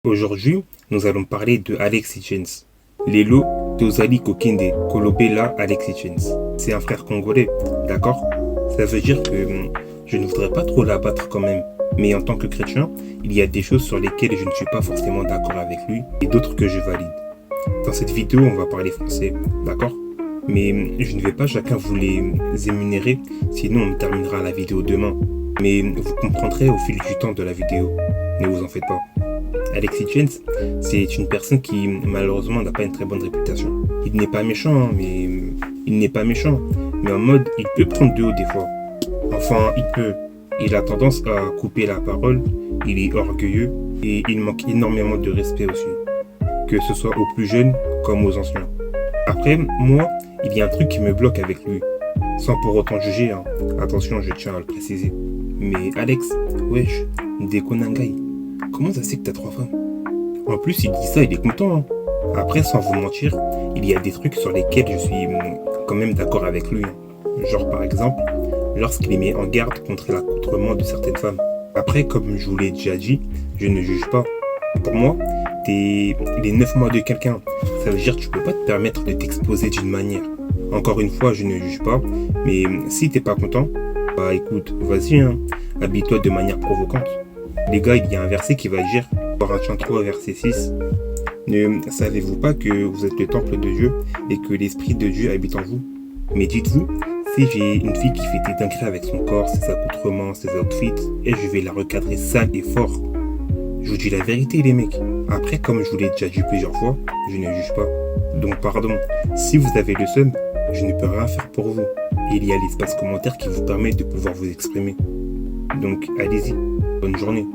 Aujourd'hui, nous allons parler de Alex Hitchens. Lelo Tozali Kokinde Kolobela Alex Hitchens. C'est un frère congolais, d'accord? Ça veut dire que je ne voudrais pas trop l'abattre quand même. Mais en tant que chrétien, il y a des choses sur lesquelles je ne suis pas forcément d'accord avec lui et d'autres que je valide. Dans cette vidéo, on va parler français, d'accord? Mais je ne vais pas chacun vous les énumérer, sinon on terminera la vidéo demain. Mais vous comprendrez au fil du temps de la vidéo. Ne vous en faites pas. Alex Hitchens, c'est une personne qui malheureusement n'a pas une très bonne réputation. Il n'est pas méchant, mais en mode il peut prendre de haut des fois. Enfin, il peut. Il a tendance à couper la parole, il est orgueilleux et il manque énormément de respect aussi. Que ce soit aux plus jeunes comme aux anciens. Après, moi, il y a un truc qui me bloque avec lui. Sans pour autant juger, hein. Attention, je tiens à le préciser. Mais Alex, wesh, Ndekonangai, comment ça c'est que t'as 3 femmes? En plus, il dit ça, il est content, hein. Après, sans vous mentir, il y a des trucs sur lesquels je suis quand même d'accord avec lui, hein. Genre par exemple, lorsqu'il met en garde contre l'accoutrement de certaines femmes. Après, comme je vous l'ai déjà dit, je ne juge pas. Pour moi, t'es les 9 mois de quelqu'un. Ça veut dire que tu peux pas te permettre de t'exposer d'une manière. Encore une fois, je ne juge pas, mais si t'es pas content, bah écoute, vas-y, hein, habille-toi de manière provocante. Les gars, il y a un verset qui va dire, Corinthiens 3, verset 6, ne savez-vous pas que vous êtes le temple de Dieu et que l'Esprit de Dieu habite en vous? Mais dites-vous, si j'ai une fille qui fait des dingueries avec son corps, ses accoutrements, ses outfits, et je vais la recadrer sale et fort. Je vous dis la vérité les mecs. Après, comme je vous l'ai déjà dit plusieurs fois, je ne juge pas. Donc pardon, si vous avez le seum, je ne peux rien faire pour vous. Et il y a l'espace commentaire qui vous permet de pouvoir vous exprimer. Donc allez-y, bonne journée.